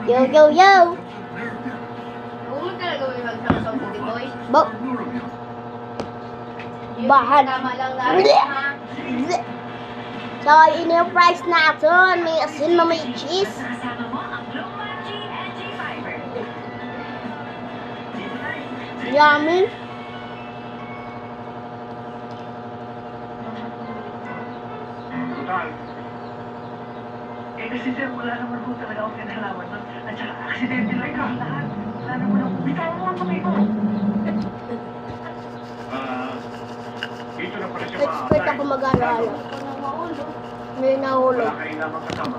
Yo, yo, yo! Huwag talaga may magsama-sama Cookie Boy. Bo! Bahan! Tama lang namin, ha? So, yun yung price natin. May asin na may cheese. Yummy. Total. Kasi sir, wala naman po talaga akong kinalaman nun. At saka, aksidente lang ka. Lahat. Wala naman ako. Bitaw mo ang kamay ko. Dito na pala siya Expert ako mag-alala. May nahulog. Wala kayo lamang kasama.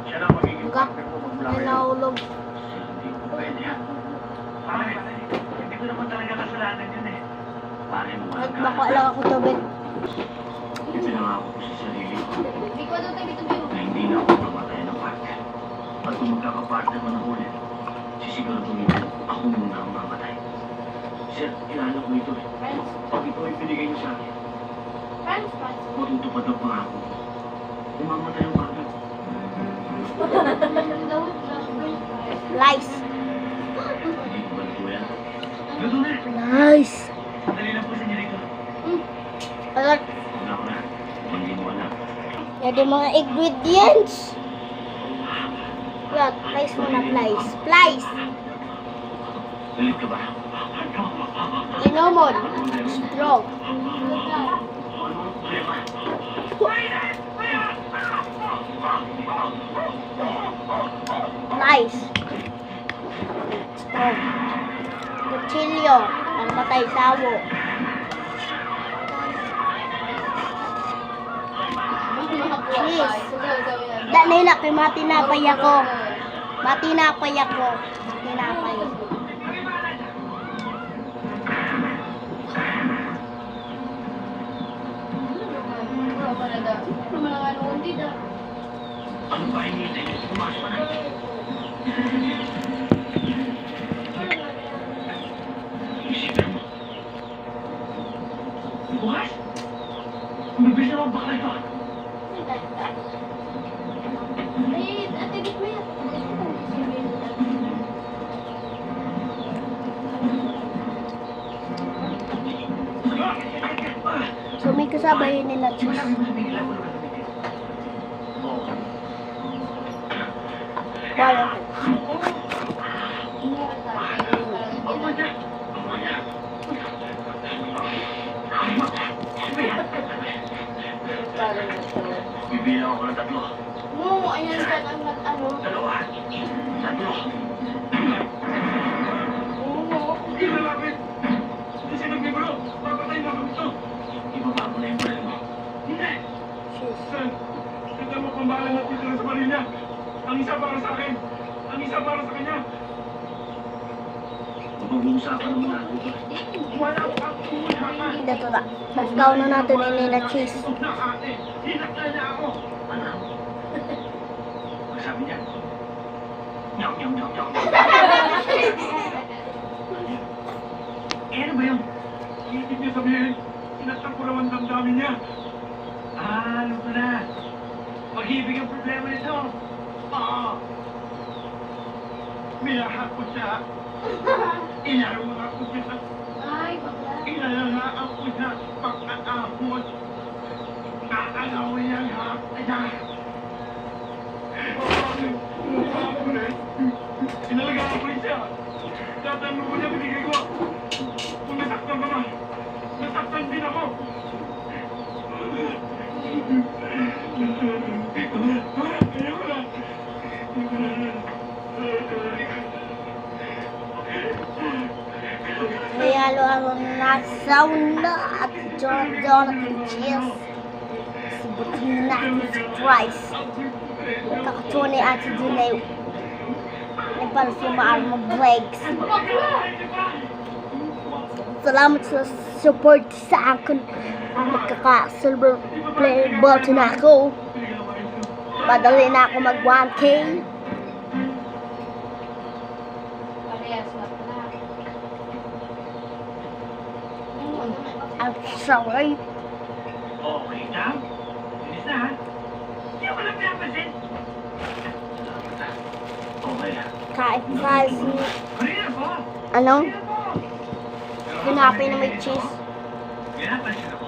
Siya na magiging Ga, partner mo magmula may ngayon. nahulog. Hindi ko pwede yan. Pare, hindi ko naman talaga kasalanan yun eh. Pare mo At baka lang ako tubig. Ipinangako ko sa sarili ko Hindi ko doon tayo ito. na hindi na ako mamatay ng partner. At kung magkakapartner mo na ulit, sisiguraduhin ko ako muna ang mamatay. Sir, kilala ko ito eh. Pag ito ay binigay niyo sa akin, matutupad ang pangako ko. Umamatay ang partner ko. Lies. Hindi ko ba ito yan? Luto na! Nice. Dali lang po, senyorito. Alert. Una ko na. Hindi mo alam. Yan yung mga ingredients. Yan, place mo na place. Place. Galit ka ba? Inomon. Strong. Nice. Strong. Kutsilyo. Ang patay sawo. Cheese. Dali na kay matinapay ako. Matinapay ako. Matinapay. Ano ba hinihintay niyo? Pumasok na. Isipin mo. Bukas? Mabis naman bakla ito. So may kasabay nila cheese. Sabi mo sabihin lang mo naman gamitin. Oo. Wala. Bibilang ako ng tatlo. Dalawa. Tatlo. Hindi malapit. Kasi nagbibiro. Papatayin ako ito. Ibaba mo na yung baril mo. Hindi. Cheese. Sir, ganda mo pambalan natin sila sa baril niya. Ang isa para sa akin. Ang isa para sa kanya. Pag-uusapan naman natin ito. Wala kang uhahan. Dito na. Pagkaw na natin ini na cheese. Na ate, hinakta niya ako. Ano? Ang sabi niya? Nyam, nyam, nyam, nyam. Eh, ano ba yun? Ibig niya sabihin, sinaktan ko naman damdamin niya. Ah, alam ko na. Pag-ibig ang problema nito. Oo. Minahal ko siya. Inaro nga ako siya. Inalangaan ko siya pag-aahon. Aalawin niya lahat. Inalagaan ko rin siya. Tatang mo niya binigay ko. Kung nasaktan ka man, nasaktan din ako. Ayoko na. May halo-halo na sauna at Jonathan cheese. Subutin natin sa fries. Kakatuwa ni Ate Dinay. Para sa maarma breaks. Salamat sa support sa akin. Magkaka-silver play button ako. Padali na ako mag 1K. I'm sorry. Okay na? Bilis na ha? Hindi ako lang pinapansin. Okay Kain fries. Kanina po. Anong? Kanina po. Tinapay na may cheese. Pinapansin ako.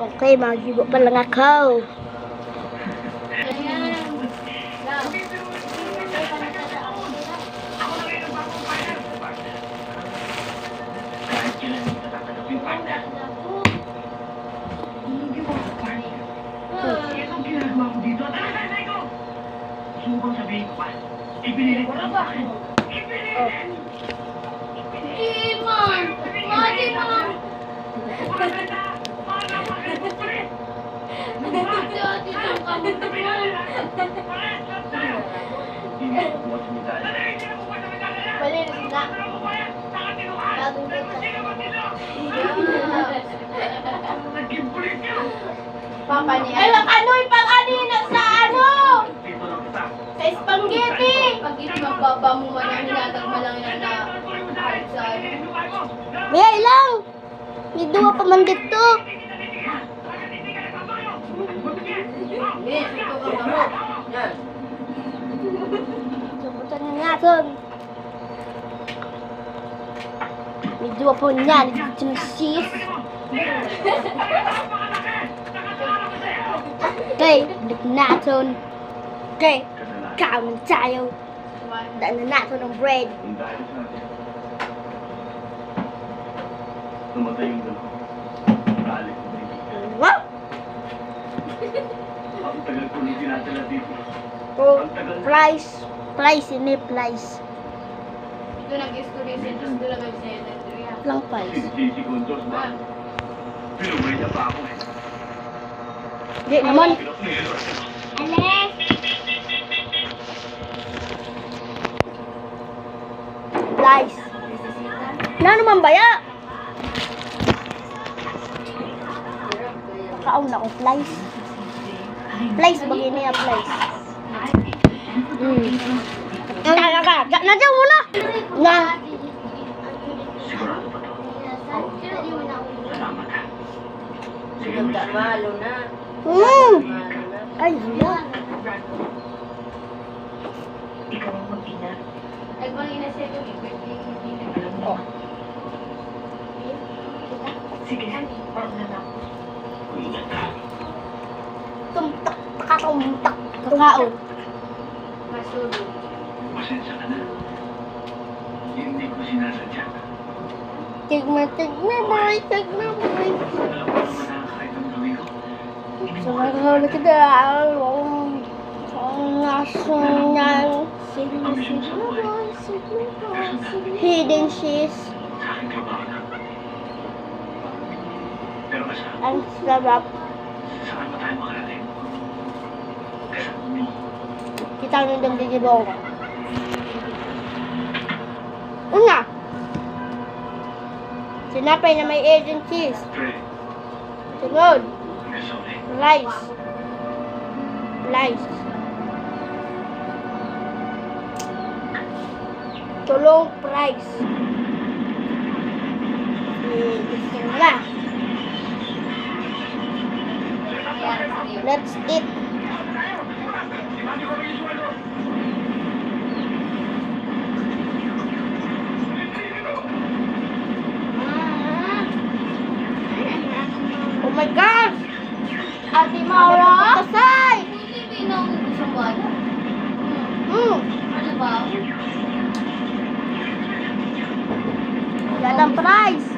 Okay, maghigo pa lang ako. Ayan. Love. Ako na rin ang bagong partner. Kahit kailan hindi ka tatanggapin partner. Hindi mo ako partner. Yan ang ginagawa ko dito. Talasay ko! Gusto mo bang sabihin ko pa? Ipinilit mo lang sa akin. Ipinilit! Iman! Mati man! Maganda! Mana mo kayo po ulit! Ate, saan ka mo? Hindi mo kuha sa medalya. Balinis na. Bagong Nagkipulit niyo! Papa niya. Ay, ano yung kanina sa ano? Dito lang kita. Sa spaghetti! Pag hindi magbaba mo man ang hinatag mo lang yan na kahit sa Biyay lang! May duwa pa man dito. Yes, ito ka mo. Yan. Subutan na natin. May duwa po niyan. Dito ng cheese. Okay, balik natin. Okay, kaon tayo. Daan na natin ng bread. Kung dahil sa atin, namatay yung dalawa. Galit ko na hindi. Wow! Ang tagal ko nang dinadala dito. Oh, fries. Fries, ini fries. Ito nag-story sa ito. Ito nag-story. Lang fries. Sinisisi ko ang Diyos ba? Pinubay niya pa ako eh. Di naman. Pinapnilo. Alex! Fries. Ano naman baya? Kaon na akong flies. Flies, bagay niya flies. Nandiyan muna! Na! Sigurado ba to? Salamat ha. Sige, Yung Mr. malo na. Hmm! Malo na. Ay, hala. Ikaw ang mag-ina. Nagmangina siya yung birthday. Oh. Sige, pauna na ako. Ingat ka. Tumtak, takatumtak. Kaon. Masulog. Pasensya ka na. Hindi ko sinasadya. Tigma, boy. Tigma, boy. Alam ko naman na kahit ang gawin ko. Sumagot ka dahil ang nasunyan. Hidden cheese. Sa aking trabaho na. Pero basta, Ang sarap. saan ba tayo makarating? Kasama mo. Kita nyo yung digibong. Una. Sinapay na may egg and cheese. Pre, Sunod. sorry. Rice. Rice. Tulong price. Gusto mo na. Let's eat. Oh my God! Ate Maura! Kasay! Hindi pinong isang buwan. Ano ba? Yan ang price.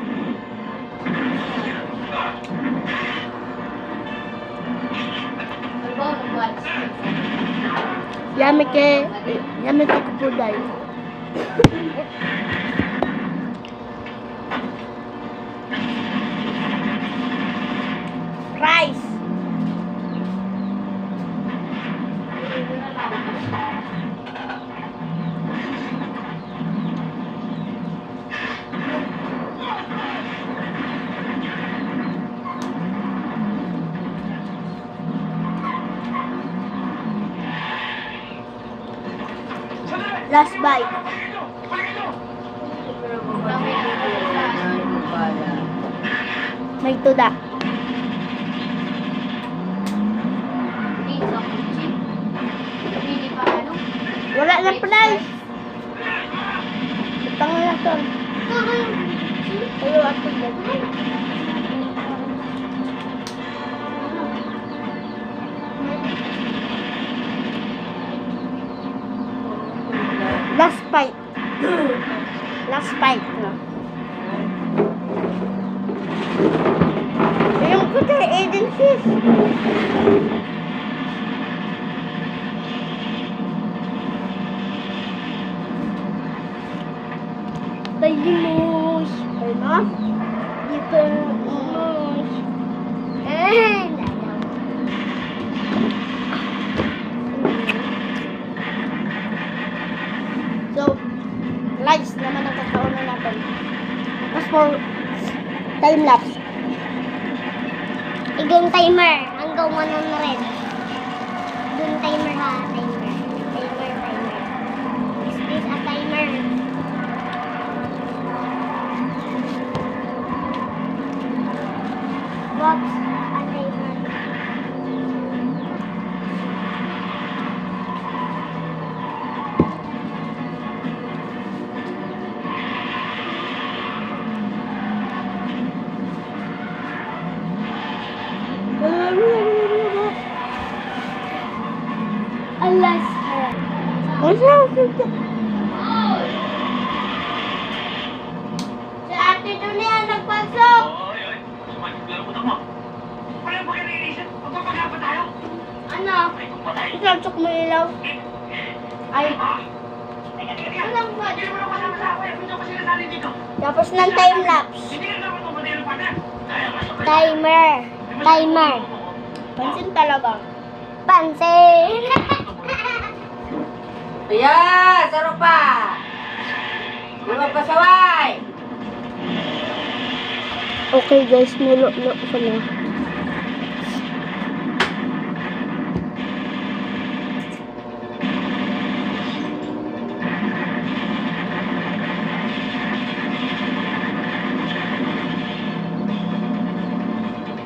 Ano ba? Ano ba? Yami ke kupuday. Price. Last bite. May tuda. Pizza, chip. Pili pa ano? Wala na price. Utang na to. Ayo ako ba? Last fight. Last fight na. Yung ko tayo agencies. Balimos. Ano? Dito mos. So, lights naman ang kakaunan natin. Tapos for time-lapse. Igong timer. Hanggang 100. Doon timer ha. Timer. Timer. Is this a timer? What's a timer? Alas. Si ate doon na yan nagpasok. Oy, oy. Sumalit lang utak mo. Wala ba kayo naiisip? Magpapagapa tayo? Ano? Ay, kung patay. Isansok mo ilaw. Ay, Ah! Teka, teka, teka. Walang ba? Hindi mo na kasama sa ako eh. Hindi ko sinasali dito. tapos ng time-lapse. Hindi ka naman pumatay ng partner. Kaya nga sabay. Timer. Timer. Pansin talaga. Pansin. Iya, sarap pa. Mga pasaway. Okay guys, nulo-lo ko na.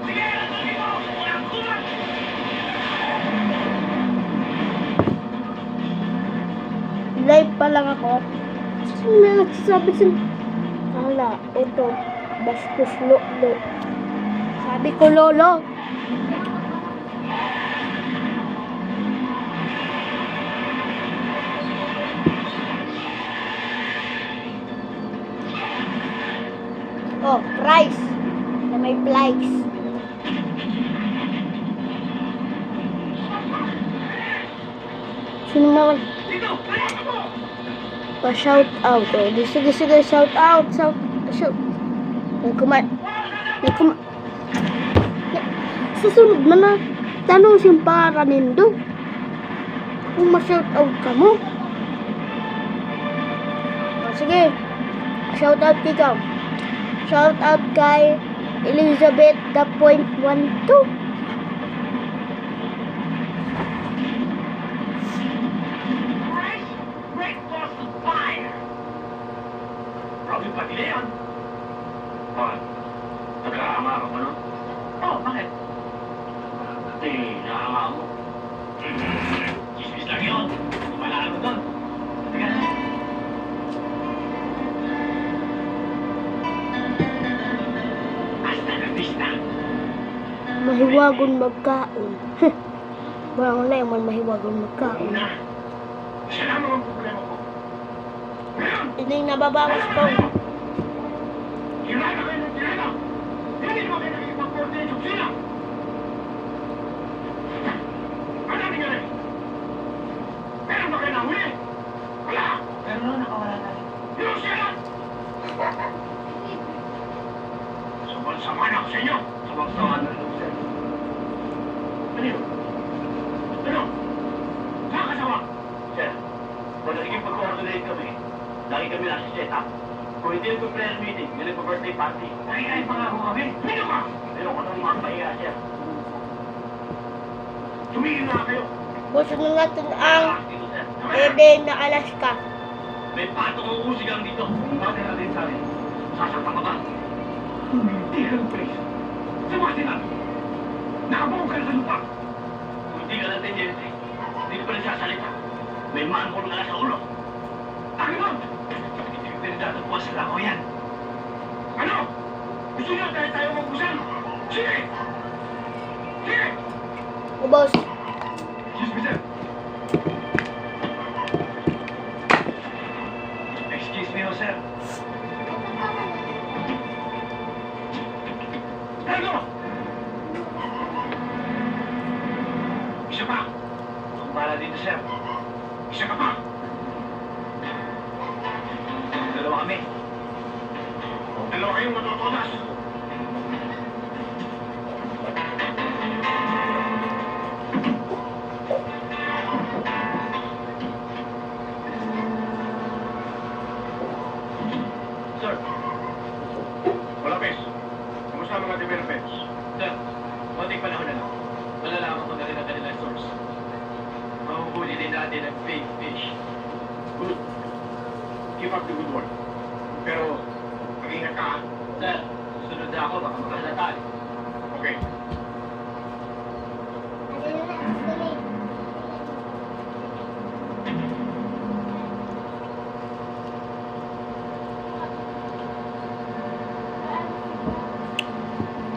Sige, sabi mo. Walang kulang. Live pa lang ako. Sino na nagsasabi sa... Hala, ito. Bastos lo-lo. Sabi ko, lolo. Oh, price. Na may flies. Sino naman? Dito, kaya mo. Pa-shout out. Oh. Sige, shout out. Shout. Sa sunod man na, tanong siyang para nindo. Kung ma-shout out ka mo. Oh, sige. Shout out ikaw. Shout out kay Elizabeth the point 12. Breakfast of fire. Robin Padilla yan. Bakit? Nagkakama ka pa nun? Oo, bakit? Kasi nakakama mo. Chismis lang yun. Malalo doon. Teka. Hasta la vista. Mahiwagon magkaon. Parang wala yung mahiwagon magkaon. Una. Siya lang ang problema ko. Ngayon, Hindi nababawas ko. Tirada kayo ng tirada! Hindi naman kayo nakikipag-coordinate yung sila! Ano nangyari? Meron ba kayo nahuli? Wala! Pero noon nakawala na rin. Yung sila! Sama na ako sa inyo! Samang-sama na rin sa inyo. Ano yun? Ano? Nakakasawa! Sir, pag nakikipag-coordinate kami, lagi kami nasa set up. Kung hindi yung prayer meeting, hindi yung birthday party. Ay, pangako kami. Hindi ka! Pero ko nang makapahiya, sir. Tumigil na kayo. Gusto na natin ang Dito, sir. Eden na Alaska. May patong ang usigang dito. Bakit natin sa akin? Sasaktan ka ba? Hindi ka ng praise. Samasin natin. Nakabawang ka na sa lupa. Kung hindi ka natin, Jenny, hindi ka pa nagsasalita. May manhole ka na sa ulo. Akin mo! Hindi ko pinagdadagpuan sa lako yan. Ano? Gusto niyo tayo mag-usan? Sige! Sige! O boss, Excuse me, sir. Excuse me, oh, sir. Ano? Isa pa. Kumpara dito, sir. Isa ka pa. Dalawa kami. Dalawa kayong matutunas. Sir. Malapis. Kamusta ang mga developments? Sir, konting panahon na lang. Malalaman ko na rin ang kanilang source. Mahuhuli din natin ang fake fish. Good. Keep up the good work. Pero, mag-ingat ka. Sir, susunod na ako. Baka makahalata. Okay.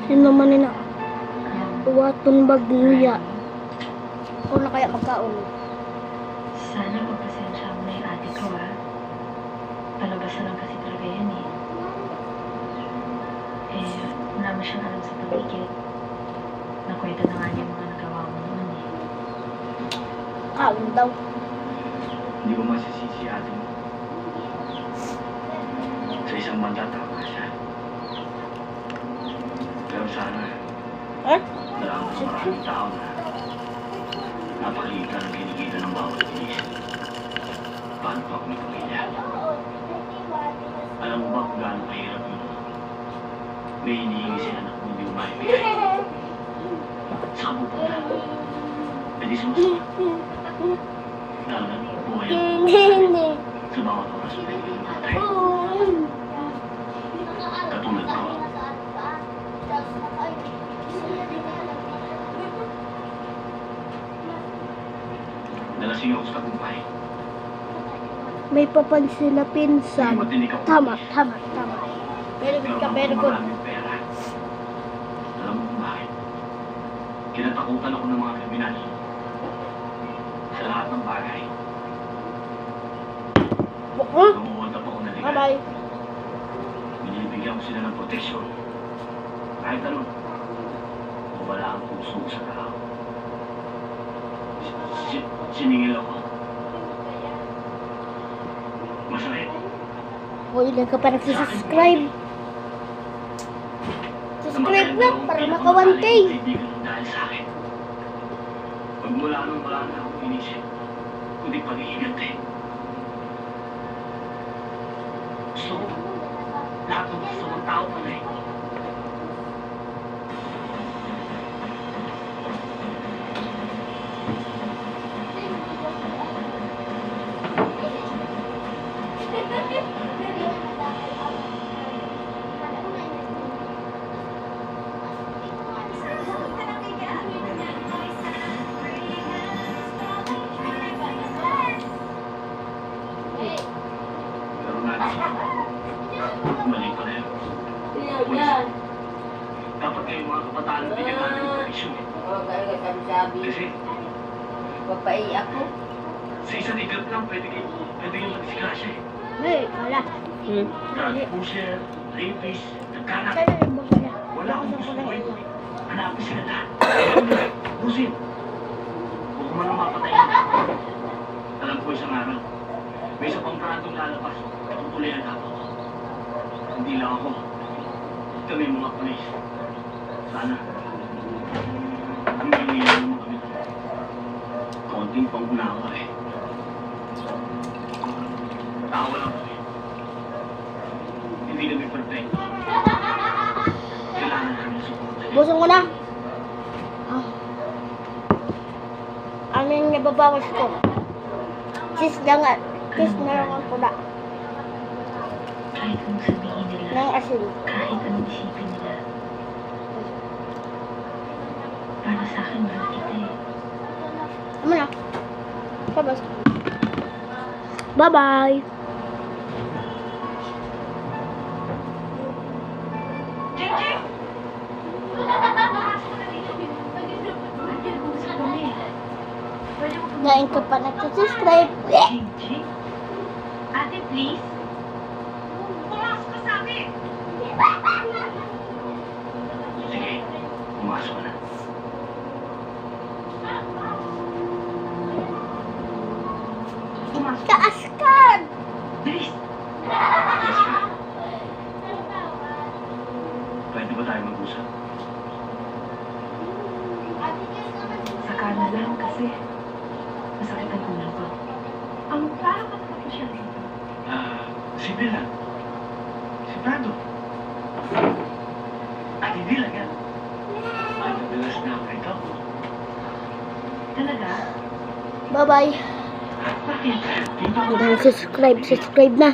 sino man na uwaton bagnuya. Ako na kaya magkaon. Sana pagpasensya mo na yung ate ko, ha? Palabas na lang kasi talaga yan, eh. Wala mo siyang alam sa paligid. Nakwento na nga niya yung mga nagawa mo noon, eh. Kaon daw. Hindi ko masisisi ate mo. Sa isang banda tama siya. Pero sana, Eh? dalaman sa maraming tao na napakalitan ang kinikita ng bawat inis. Paano pa kung may pamilya? Alam mo ba kung gaano kahirap yun? May hinihingi si anak mo hindi mo maibigay. Saan pupunta? E di sumusama. Lalo na buhay ang Hindi. sa bawat oras na hindi matay. Katulad ko, nalasing ako sa tagumpay. May papansin na pinsan. Matinig ako. Tama. Very good ka, very good. Maraming pera. Alam mo kung bakit? Kinatakutan ako ng mga kriminal. Sa lahat ng bagay. Huh? Lumuwad ako na ligal. Bye-bye. Binibigyan ko sila ng proteksyon. Kahit ano. Wala ang puso sa tao. Siningil ako. Masakit. O, ilan ka pa nagsisubscribe? Subscribe na para maka 1K. Kaibigan mo dahil sa akin. Pagmula nung wala na akong inisip, kundi pag-iingat eh. Gusto ko, lahat ng gusto ng tao pa eh. Pero nga, mali pa na yun. Dapat kayong mga kabataan bigyan natin ng proteksyon eh. Oo, talaga sabi-sabi. Kasi Papaiyak ko. sa isang igat lang pwede kayong magsikrasya eh. Hey, wala. Drug pusher, rapist, nagkanak. Kaya yung mga na. Wala akong gusto ko eh. Hanapin sila lahat. Busin. Huwag man ang mapatayin. Alam ko isang araw, may isa pang brandong lalabas. Tutuloy ang dapat ko. Hindi lang ako. Kami mga pulis. Sana. Hindi nilang naman kami. Konting pangunawa eh. Tawa lang kami. Hindi kami perfect. Kailangan namin suporta. Busong ko na. Ano yung nababawas ko? Cheese lang at cheese na lang ang pula Kahit anong sabihin nila, ng asin. kahit anong isipin nila. Para sa akin, mahal kita, eh. Ano na? Sabas. Bye-bye. Jing! Pwede mo Ngayon ko pa nagsasubscribe. Jing? Ate, please? Pumasok ka sa amin! Sige, pumasok ka na. Pumasok. Taas ka! Bilis! Jessica, pwede ba tayo mag-usap? Saka na lang kasi masakit ang ulo ko. Ang parang ka siya dito. Si Bella. Si Prado. At hindi lang yan. Ay, madalas na ako ito. Talaga? Bye-bye. Bakit? Dito Hanggang subscribe na.